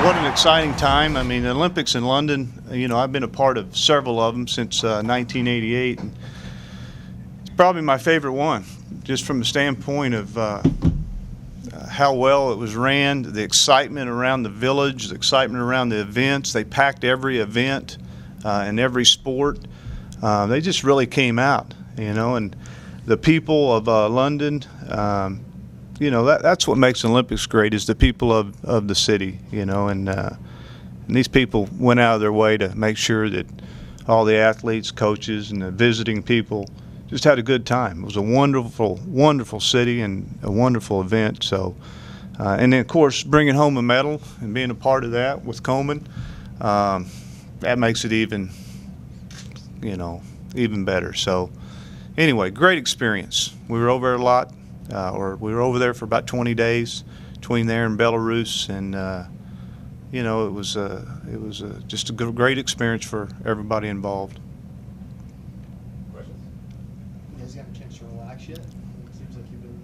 What an exciting time. I mean, the Olympics in London, you know, I've been a part of several of them since 1988. And it's probably my favorite one, just from the standpoint of how well it was ran, the excitement around the village, the excitement around the events. They packed every event and every sport. They just really came out, you know, and the people of London, you know, that's what makes the Olympics great, is the people of the city, you know, and these people went out of their way to make sure that all the athletes, coaches, and the visiting people just had a good time. It was a wonderful, wonderful city and a wonderful event. So, and then of course bringing home a medal and being a part of that with Coleman, that makes it even, you know, even better. So, anyway, great experience. We were over there a lot. We were over there for about 20 days between there and Belarus, and you know, it was just a great experience for everybody involved. Questions? You guys have a chance to relax yet? It seems like you've been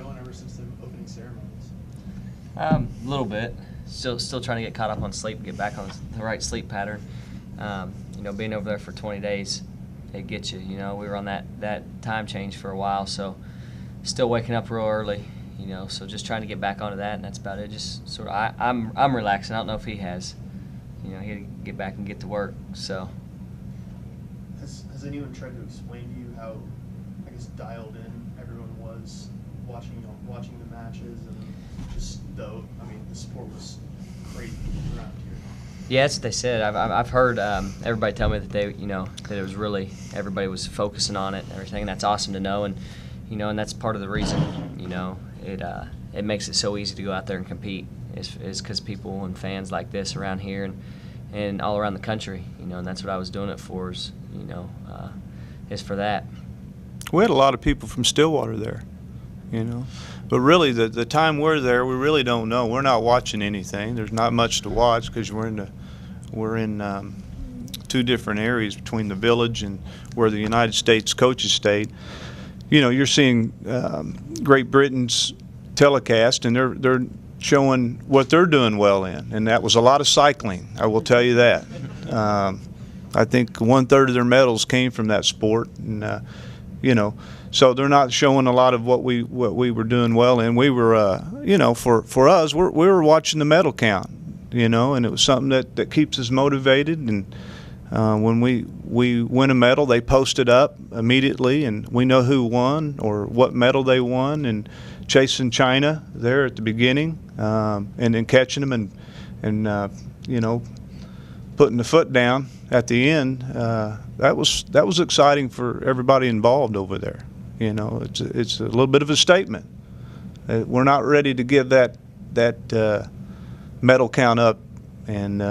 going ever since the opening ceremonies. A little bit. Still trying to get caught up on sleep and get back on the right sleep pattern. You know, being over there for 20 days, it gets you. You know, we were on that time change for a while, so. Still waking up real early, you know, so just trying to get back onto that, and that's about it. Just sort of, I'm relaxing. I don't know if he has, you know, he had to get back and get to work. So, has anyone tried to explain to you how, I guess, dialed in everyone was watching the matches, and just though, I mean, the sport was great around here. Yeah, that's what they said. I've heard everybody tell me that they, you know, that it was really, everybody was focusing on it and everything, and that's awesome to know. And you know, and that's part of the reason, you know, it makes it so easy to go out there and compete, is because people and fans like this around here and all around the country, you know, and that's what I was doing it for, is, you know, is for that. We had a lot of people from Stillwater there, you know, but really the time we're there, we really don't know. We're not watching anything. There's not much to watch because we're in two different areas between the village and where the United States coaches stayed. You know, you're seeing Great Britain's telecast, and they're showing what they're doing well in, and that was a lot of cycling. I will tell you that. I think 1/3 of their medals came from that sport, and you know, so they're not showing a lot of what we were doing well in. We were, you know, for us, we were watching the medal count, you know, and it was something that keeps us motivated. And when we win a medal, they post it up immediately, and we know who won or what medal they won. And chasing China there at the beginning, and then catching them and you know, putting the foot down at the end, that was exciting for everybody involved over there. You know, it's a little bit of a statement. We're not ready to give that medal count up, and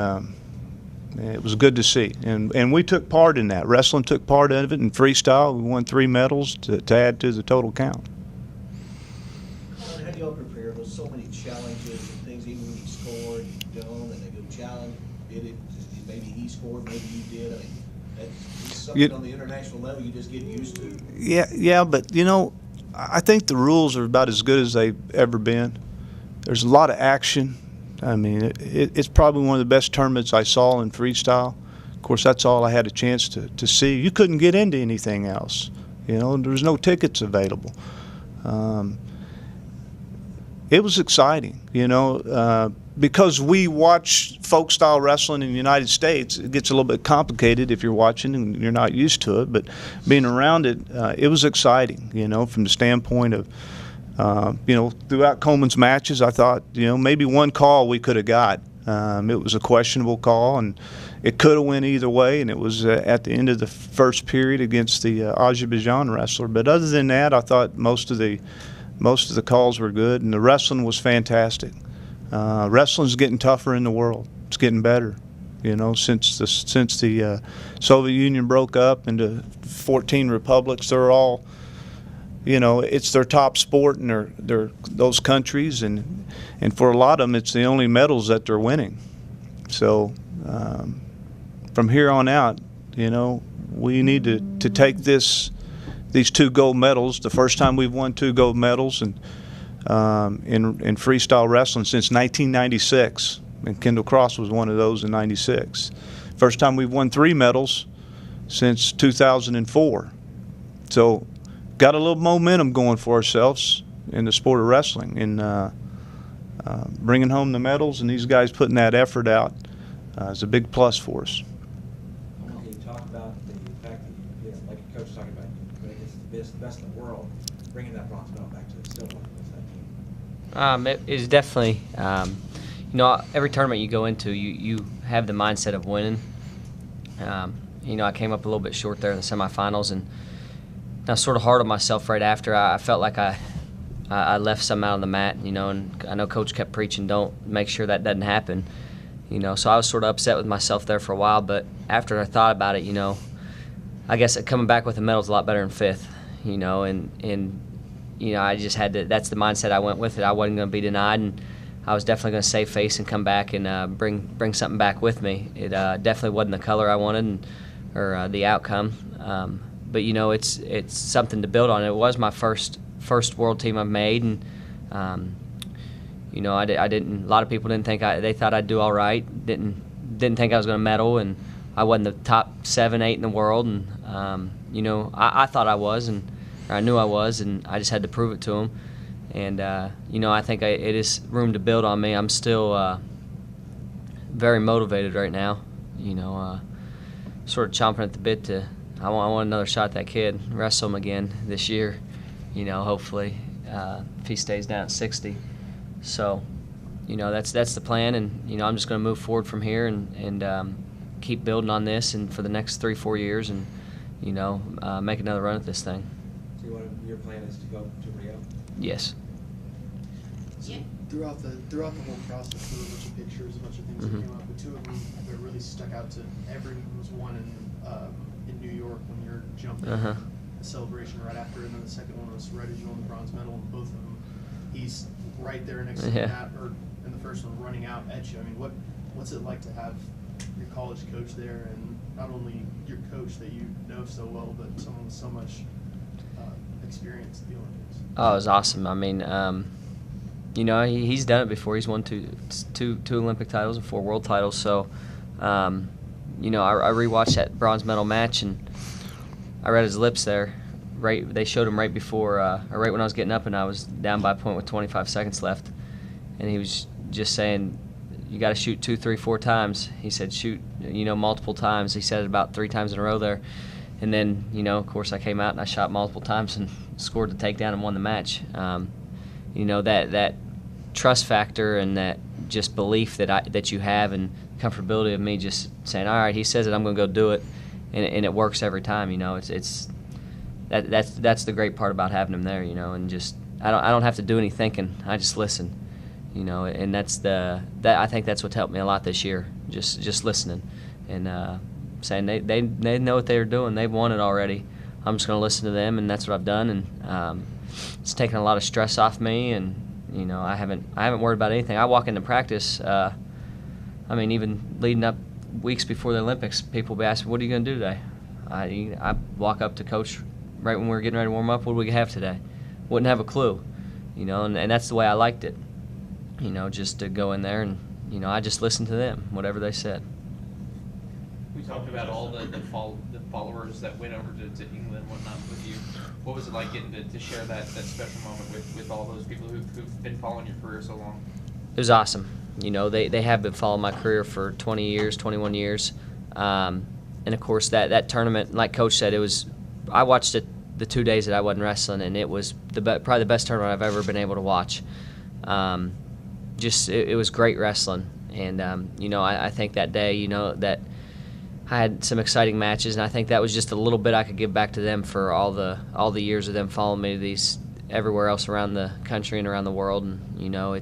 it was good to see, and we took part in that. Wrestling took part of it, and freestyle. We won 3 medals to add to the total count. How do y'all prepare? There's so many challenges and things. Even when you score, you don't, and they go challenge. Did it? Maybe he scored. Maybe you did. I mean, that's something on the international level you just get used to. Yeah, but you know, I think the rules are about as good as they've ever been. There's a lot of action. I mean, it's probably one of the best tournaments I saw in freestyle. Of course, that's all I had a chance to see. You couldn't get into anything else. You know, there was no tickets available. It was exciting, you know, because we watch folk style wrestling in the United States. It gets a little bit complicated if you're watching and you're not used to it. But being around it, it was exciting, you know, from the standpoint of, you know, throughout Coleman's matches, I thought, you know, maybe one call we could have got. It was a questionable call, and it could have went either way, and it was at the end of the first period against the Azerbaijan wrestler. But other than that, I thought most of the calls were good, and the wrestling was fantastic. Wrestling's getting tougher in the world. It's getting better. You know, since the Soviet Union broke up into 14 republics, they're all, you know, it's their top sport in their those countries, and for a lot of them, it's the only medals that they're winning. So from here on out, you know, we need to take these 2 gold medals. The first time we've won 2 gold medals in freestyle wrestling since 1996. and Kendall Cross was one of those in '96. First time we've won 3 medals since 2004. So got a little momentum going for ourselves in the sport of wrestling, and bringing home the medals and these guys putting that effort out is a big plus for us. I want to hear you talk about the fact that you know, like your coach was talking about, going against the best in the world, bringing that bronze medal back to the Stillwater with that team. It is definitely, you know, every tournament you go into, you have the mindset of winning. You know, I came up a little bit short there in the semifinals, and I was sort of hard on myself right after. I felt like I left some out on the mat, you know, and I know Coach kept preaching, don't make sure that doesn't happen, you know. So I was sort of upset with myself there for a while, but after I thought about it, you know, I guess coming back with a medal is a lot better than 5th, you know, and you know, I just had to. That's the mindset I went with it. I wasn't going to be denied, and I was definitely going to save face and come back and bring something back with me. It definitely wasn't the color I wanted or the outcome, but you know, it's something to build on. It was my first world team I've made, and you know, I didn't. A lot of people didn't think they thought I'd do all right. Didn't think I was going to medal, and I wasn't the top 7, 8 in the world, and you know, I thought I was, and I knew I was, and I just had to prove it to them. And you know, I think it is room to build on me. I'm still very motivated right now. You know, sort of chomping at the bit to. I want another shot at that kid, wrestle him again this year. You know, hopefully, if he stays down at 60. So, you know, that's the plan, and you know, I'm just going to move forward from here and keep building on this, and for the next 3-4 years, and you know, make another run at this thing. So your plan is to go to Rio? Yes. So throughout the whole process, there were a bunch of pictures, a bunch of things that came up, but 2 of them that really stuck out to everyone was one in New York when you're jumping. The celebration right after, and then the second one was right as you won the bronze medal, and both of them, he's right there next to Matt, or in the first one, running out at you. I mean, what's it like to have your college coach there, and not only your coach that you know so well, but someone with so much experience at the Olympics? Oh, it was awesome. I mean, you know, he's done it before. He's won two Olympic titles and 4 world titles. So, you know, I rewatched that bronze medal match, and I read his lips there. Right, they showed him right before, or right when I was getting up, and I was down by a point with 25 seconds left, and he was just saying, "You got to shoot 2, 3, 4 times." He said, "Shoot, you know, multiple times." He said it about 3 times in a row there, and then, you know, of course, I came out and I shot multiple times and scored the takedown and won the match. You know, that trust factor and that just belief that you have, and comfortability of me just saying, "All right, he says it, I'm going to go do it," and it works every time. You know, that's the great part about having him there. You know, and just I don't have to do any thinking. I just listen. You know, and I think that's what helped me a lot this year. Just listening and saying they know what they're doing. They've won it already. I'm just going to listen to them, and that's what I've done. And it's taken a lot of stress off me. And you know, I haven't worried about anything. I walk into practice. I mean, even leading up weeks before the Olympics, people will be asking, "What are you going to do today?" I walk up to Coach right when we were getting ready to warm up. "What do we have today?" Wouldn't have a clue. You know, and that's the way I liked it. You know, just to go in there and, you know, I just listened to them, whatever they said. We talked about all the followers that went over to England and whatnot with you. What was it like getting to share that special moment with all those people who've been following your career so long? It was awesome. You know, they have been following my career for 20 years, 21 years. And, of course, that tournament, like Coach said, I watched it the 2 days that I wasn't wrestling, and it was probably the best tournament I've ever been able to watch. It was great wrestling, and you know, I think that day, you know, that I had some exciting matches, and I think that was just a little bit I could give back to them for all the years of them following me everywhere else around the country and around the world. And you know,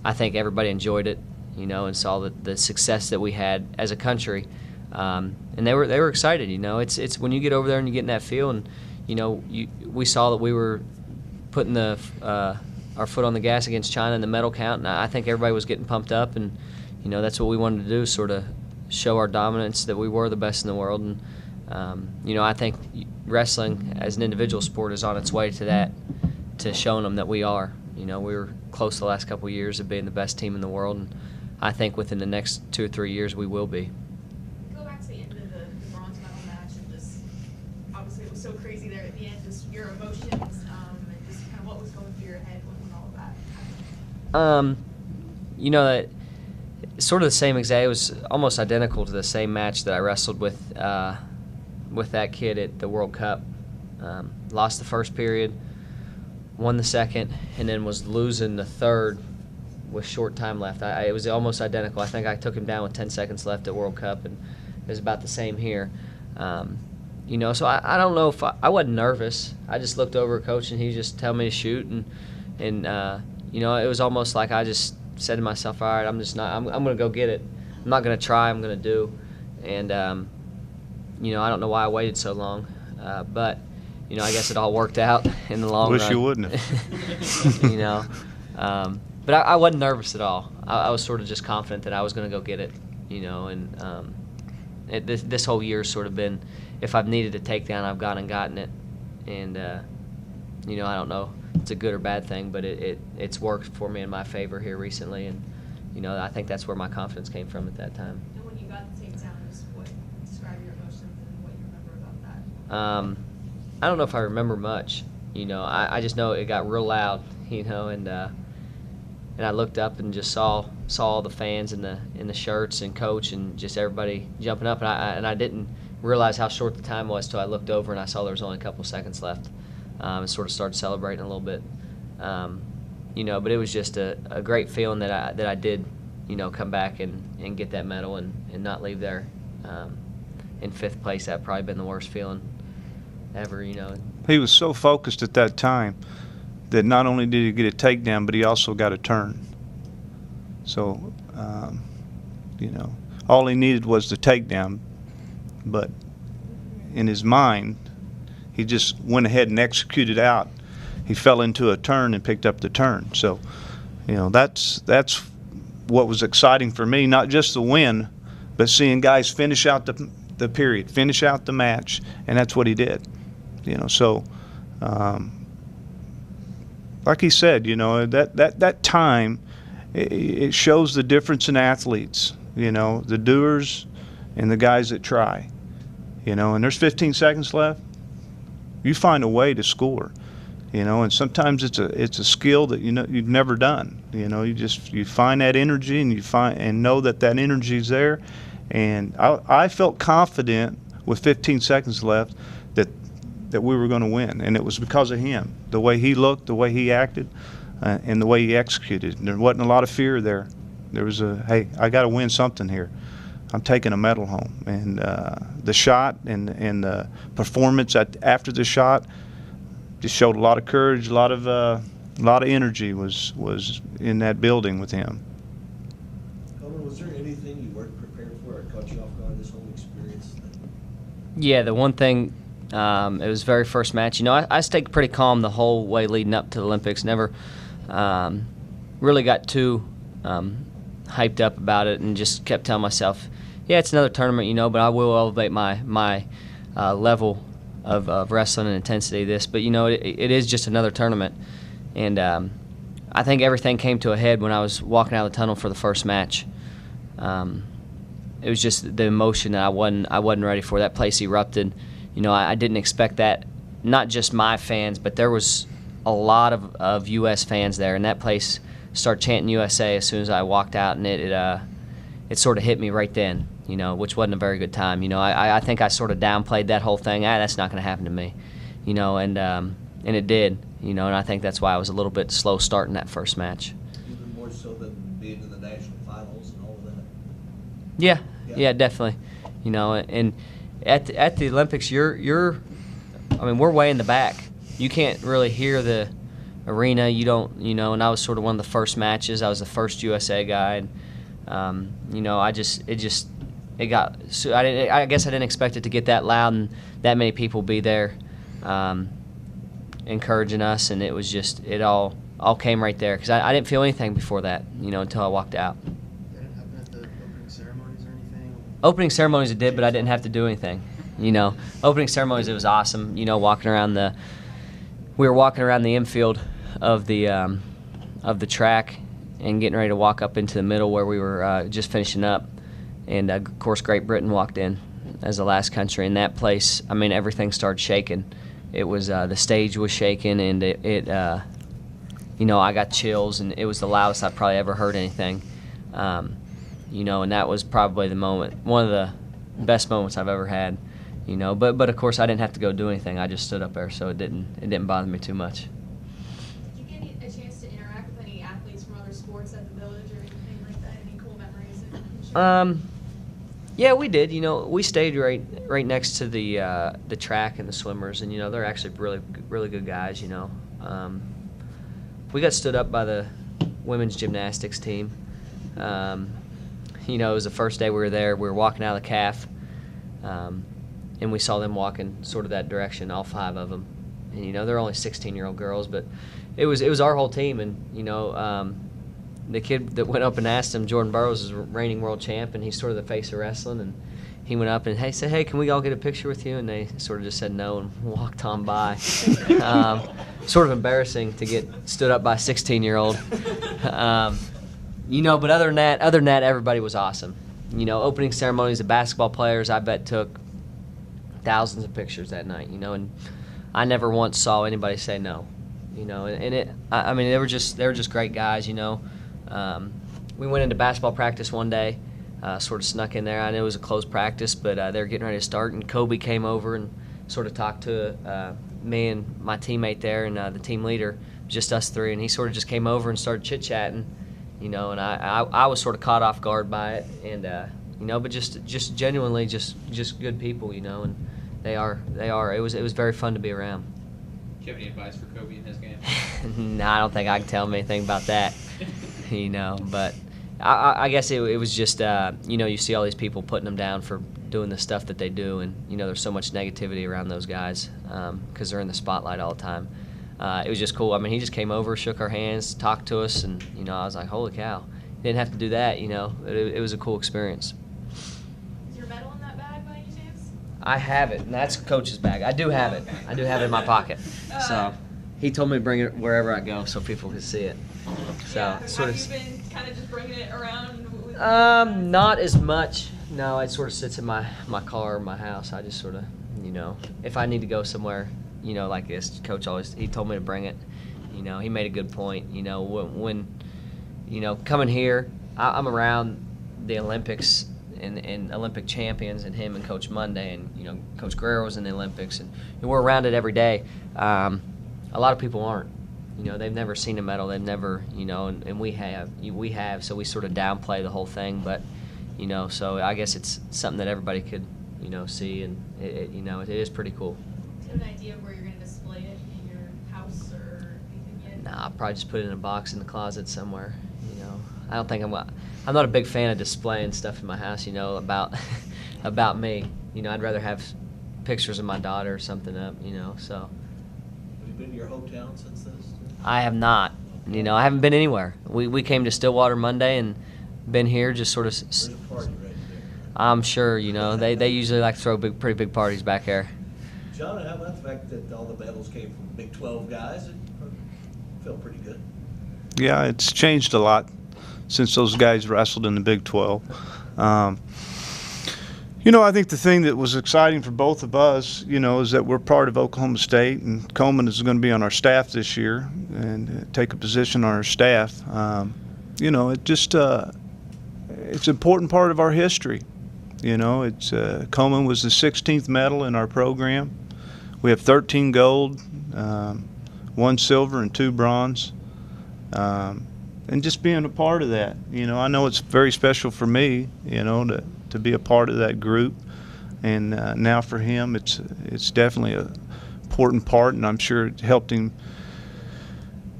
I think everybody enjoyed it, you know, and saw the success that we had as a country, and they were excited. You know, it's when you get over there and you get in that feel, and you know, we saw that we were putting our foot on the gas against China in the medal count, and I think everybody was getting pumped up, and you know, that's what we wanted to do, sort of show our dominance, that we were the best in the world. And you know, I think wrestling as an individual sport is on its way to that, to showing them that we are. You know, we were close the last couple of years of being the best team in the world, I think within the next 2 or 3 years we will be. Go back to the end of the bronze medal match and just obviously it was so crazy there at the end. Just your emotions and just kind of what was going through your head when all of that happened. You know, that sort of the same exact. It was almost identical to the same match that I wrestled with that kid at the World Cup. Lost the first period, won the second, and then was losing the third with short time left. It was almost identical. I think I took him down with 10 seconds left at World Cup, and it was about the same here. You know, so I don't know if I wasn't nervous. I just looked over at Coach, and he just told me to shoot, and you know, it was almost like I just said to myself, all right, I'm going to go get it. I'm not going to try, I'm going to do. And, you know, I don't know why I waited so long, but, you know, I guess it all worked out in the long run. Wish you wouldn't have. You know, but I wasn't nervous at all. I was sort of just confident that I was going to go get it, you know, and this whole year's sort of been, if I've needed a takedown, I've gone and gotten it. And, you know, I don't know if it's a good or bad thing, but it's worked for me in my favor here recently. And, you know, I think that's where my confidence came from at that time. And when you got the takedown, just describe your emotions and what you remember about that. I don't know if I remember much. You know, I just know it got real loud, you know, and I looked up and just saw all the fans in the shirts and Coach and just everybody jumping up, and I didn't realize how short the time was till I looked over and I saw there was only a couple seconds left, and sort of started celebrating a little bit, you know. But it was just a great feeling that I did, you know, come back and get that medal and not leave there in 5th place. That probably been the worst feeling ever, you know. He was so focused at that time that not only did he get a takedown, but he also got a turn. So, you know, all he needed was the takedown, but in his mind, he just went ahead and executed out. He fell into a turn and picked up the turn. So, you know, that's what was exciting for me, not just the win, but seeing guys finish out the period, finish out the match, and that's what he did. You know, so like he said, you know, that time, it shows the difference in athletes, you know, the doers and the guys that try, you know. And there's 15 seconds left. You find a way to score, you know, and sometimes it's a skill that, you know, you've never done. You know, you find that energy and know that energy's there. And I felt confident with 15 seconds left that we were going to win, and it was because of him, the way he looked, the way he acted, and the way he executed. And there wasn't a lot of fear there. There was hey, I got to win something here. I'm taking a medal home. And the shot and the performance after the shot just showed a lot of courage, a lot of energy was in that building with him. Coleman, was there anything you weren't prepared for or caught you off guard this whole experience? Yeah, the one thing, it was very first match. You know, I stayed pretty calm the whole way leading up to the Olympics. Never really got too hyped up about it, and just kept telling myself, yeah, it's another tournament, you know, but I will elevate my level of wrestling and intensity of this. But, you know, it is just another tournament. And I think everything came to a head when I was walking out of the tunnel for the first match. It was just the emotion that I wasn't ready for. That place erupted. You know, I didn't expect that. Not just my fans, but there was a lot of U.S. fans there, and that place started chanting USA as soon as I walked out, and it sort of hit me right then, you know, which wasn't a very good time. You know, I think I sort of downplayed that whole thing. That's not going to happen to me, you know, and it did, you know, and I think that's why I was a little bit slow starting that first match. Even more so than being in the national finals and all of that? Yeah, definitely. You know, and at the Olympics, I mean, we're way in the back. You can't really hear the arena. You don't, you know, and I was sort of one of the first matches. I was the first USA guy. And, you know, I guess I didn't expect it to get that loud and that many people be there encouraging us, and it was just, it all came right there, because I didn't feel anything before that, you know, until I walked out. That didn't happen at the opening ceremonies or anything? Opening ceremonies it did, but I didn't have to do anything, you know. Opening ceremonies, it was awesome, you know, we were walking around the infield of the track, and getting ready to walk up into the middle where we were just finishing up. And, of course, Great Britain walked in as the last country. And that place, I mean, everything started shaking. It was the stage was shaking, and you know, I got chills, and it was the loudest I've probably ever heard anything. You know, and that was probably the moment, one of the best moments I've ever had. You know, but of course I didn't have to go do anything. I just stood up there, so it didn't bother me too much. Did you get a chance to interact with any athletes from other sports at the Village or anything like that? Any cool memories? that you can share? Yeah, we did. You know, we stayed right next to the track and the swimmers, and you know they're actually really good guys. You know, we got stood up by the women's gymnastics team. You know, it was the first day we were there. We were walking out of the calf, and we saw them walking sort of that direction, all 5 of them. And you know, they're only 16-year-old girls, but it was our whole team. And you know, the kid that went up and asked him, Jordan Burroughs is reigning world champ, and he's sort of the face of wrestling. And he went up and said, "Hey, can we all get a picture with you?" And they sort of just said no and walked on by. Sort of embarrassing to get stood up by a 16-year-old. You know, but other than that, everybody was awesome. You know, opening ceremonies, the basketball players, I bet took thousands of pictures that night. You know, and I never once saw anybody say no. You know, I mean, they were just great guys. You know, we went into basketball practice one day, sort of snuck in there. I knew it was a closed practice, but they were getting ready to start, and Kobe came over and sort of talked to me and my teammate there and the team leader, just us 3, and he sort of just came over and started chit-chatting. You know, and I was sort of caught off guard by it, and you know, but just genuinely just good people, you know, and they are. It was very fun to be around. Do you have any advice for Kobe in his game? No, I don't think I can tell him anything about that. You know, but I guess it was just you know, you see all these people putting them down for doing the stuff that they do, and you know, there's so much negativity around those guys because they're in the spotlight all the time. It was just cool. I mean, he just came over, shook our hands, talked to us, and you know, I was like, holy cow, didn't have to do that. You know, it was a cool experience. Is your medal in that bag by any chance? I have it, and that's Coach's bag. I do have it. I do have it in my pocket. So he told me to bring it wherever I go so people can see it. So Yeah. sort Have of. you been kind of just bringing it around? With Not as much. No, it sort of sits in my car or my house. I just sort of, you know, if I need to go somewhere, you know, like this, Coach he told me to bring it. You know, he made a good point. You know, when you know, coming here, I'm around the Olympics and Olympic champions, and him and Coach Monday, and you know, Coach Guerrero was in the Olympics, and we're around it every day. A lot of people aren't. You know, they've never seen a medal. They've never, you know, and we have, so we sort of downplay the whole thing. But, you know, so I guess it's something that everybody could, you know, see, and you know, it is pretty cool. Do you have an idea of where you're going to display it in your house or anything yet? Nah, I'll probably just put it in a box in the closet somewhere. You know, I don't think I'm not a big fan of displaying stuff in my house. You know, about me. You know, I'd rather have pictures of my daughter or something up. You know, so. Have you been to your hometown since this? I have not. You know, I haven't been anywhere. We came to Stillwater Monday and been here just sort of. There's a party right there. I'm sure, you know, they usually like to throw pretty big parties back here. John, how about the fact that all the medals came from Big 12 guys? It felt pretty good. Yeah, it's changed a lot since those guys wrestled in the Big 12. You know, I think the thing that was exciting for both of us, you know, is that we're part of Oklahoma State, and Coleman is going to be on our staff this year and take a position on our staff. You know, it just it's an important part of our history. You know, it's Coleman was the 16th medal in our program. We have 13 gold, 1 silver, and 2 bronze. And just being a part of that, you know, I know it's very special for me, you know, to be a part of that group. And now for him, it's definitely an important part, and I'm sure it helped him,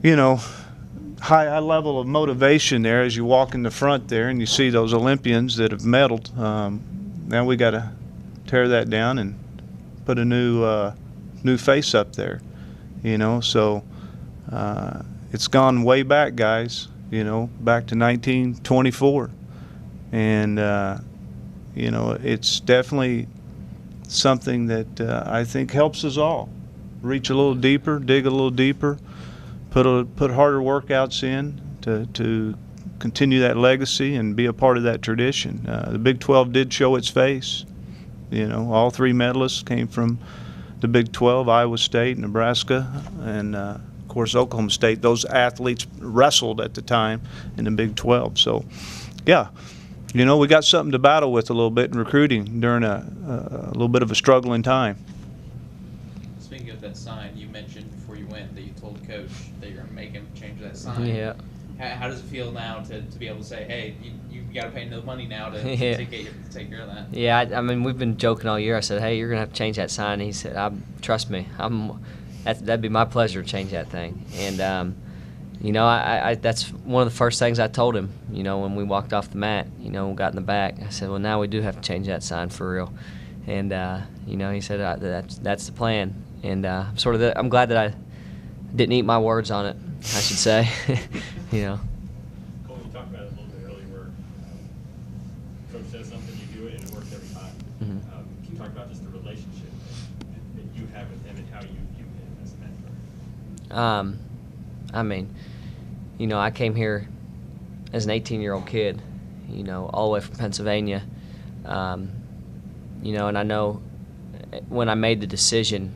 you know, high level of motivation there as you walk in the front there and you see those Olympians that have medaled. Now we got to tear that down and put a new face up there, you know. So it's gone way back, guys, you know, back to 1924. And, you know, it's definitely something that I think helps us all reach a little deeper, dig a little deeper, put harder workouts in to continue that legacy and be a part of that tradition. The Big 12 did show its face. All 3 medalists came from the Big 12, Iowa State, Nebraska, and of course Oklahoma State. Those athletes wrestled at the time in the Big 12. So, yeah, we got something to battle with a little bit in recruiting during a little bit of a struggling time. Speaking of that sign, you mentioned before you went that you told Coach that you're going to make him change that sign. Yeah. How does it feel now to be able to say, hey, you got to pay no money now to Yeah. take care of that? Yeah, I mean, we've been joking all year. I said, hey, you're going to have to change that sign. And he said, trust me, that'd be my pleasure to change that thing. And, that's one of the first things I told him, when we walked off the mat, we got in the back. I said, well, now we do have to change that sign for real. And, he said, that's the plan. And I'm glad that I didn't eat my words on it, I should say. Cole, you talked about it a little bit earlier where Coach says something, you do it, and it works every time. Mm-hmm. Can you talk about just the relationship that you have with him and how you view him as a mentor? I mean, I came here as an 18-year-old kid, all the way from Pennsylvania. And I know when I made the decision,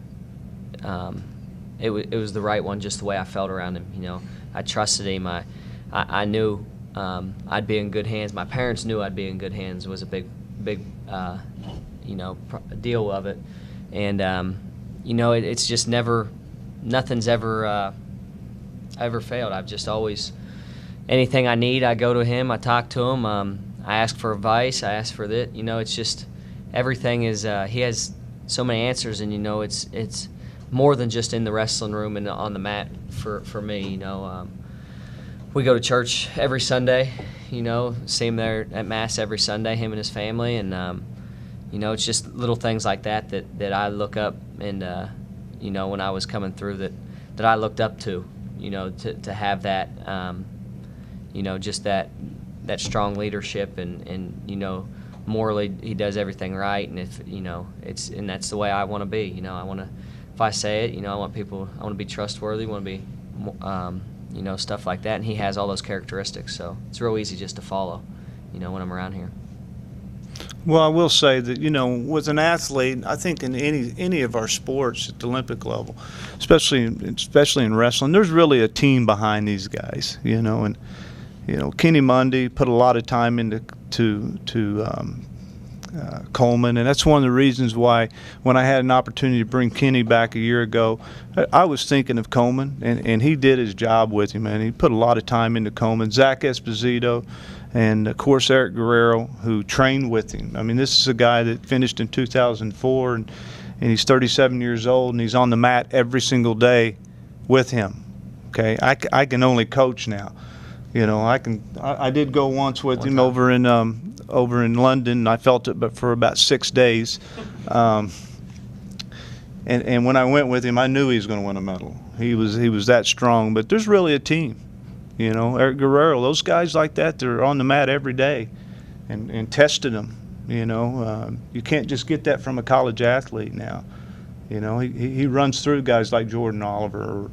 it was the right one, just the way I felt around him. I trusted him. I knew I'd be in good hands. My parents knew I'd be in good hands. It was a big deal of it. And it's just nothing's ever failed. I've just always, anything I need, I go to him. I talk to him. I ask for advice. I ask for that. It's just everything is. He has so many answers, and it's more than just in the wrestling room and on the mat for me. We go to church every Sunday. See him there at Mass every Sunday, him and his family, and it's just little things like that I look up, and when I was coming through that I looked up to, to have that, just that strong leadership, and morally he does everything right, and and that's the way I want to be. If I say it, I want to be trustworthy, want to be, stuff like that, and he has all those characteristics, so it's real easy just to follow, when I'm around here. Well, I will say that, with an athlete, I think in any of our sports at the Olympic level, especially in wrestling, there's really a team behind these guys, and Kenny Mundy put a lot of time into Coleman, and that's one of the reasons why when I had an opportunity to bring Kenny back a year ago, I was thinking of Coleman, and he did his job with him, and he put a lot of time into Coleman. Zach Esposito, and of course Eric Guerrero, who trained with him. I mean, this is a guy that finished in 2004, and he's 37 years old, and he's on the mat every single day with him. Okay, I can only coach now. I did go once with him over in London, and I felt it, but for about 6 days. And when I went with him, I knew he was going to win a medal. He was that strong. But there's really a team. Eric Guerrero, those guys like that, they're on the mat every day and testing them. You can't just get that from a college athlete now. He runs through guys like Jordan Oliver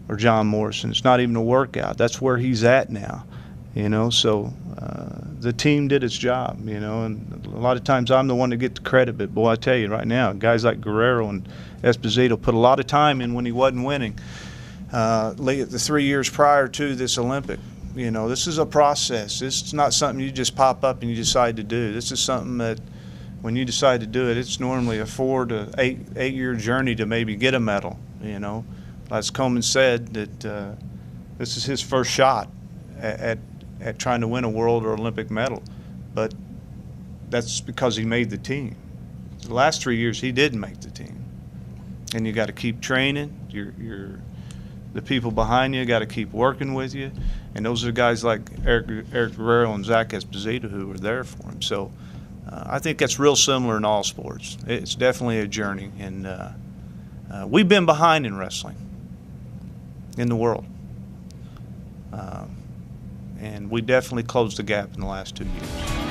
or John Morrison. It's not even a workout. That's where he's at now. So the team did its job, and a lot of times I'm the one to get the credit, but boy, I tell you right now, guys like Guerrero and Esposito put a lot of time in when he wasn't winning. The 3 years prior to this Olympic, this is a process. This is not something you just pop up and you decide to do. This is something that when you decide to do it, it's normally a 4 to 8 year journey to maybe get a medal. As Coleman said, that this is his first shot at trying to win a world or Olympic medal, but that's because he made the team. The last 3 years he didn't make the team, and you got to keep training. The people behind you got to keep working with you, and those are guys like Eric Guerrero and Zach Esposito who were there for him. So I think that's real similar in all sports. It's definitely a journey, and we've been behind in wrestling in the world. And we definitely closed the gap in the last 2 years.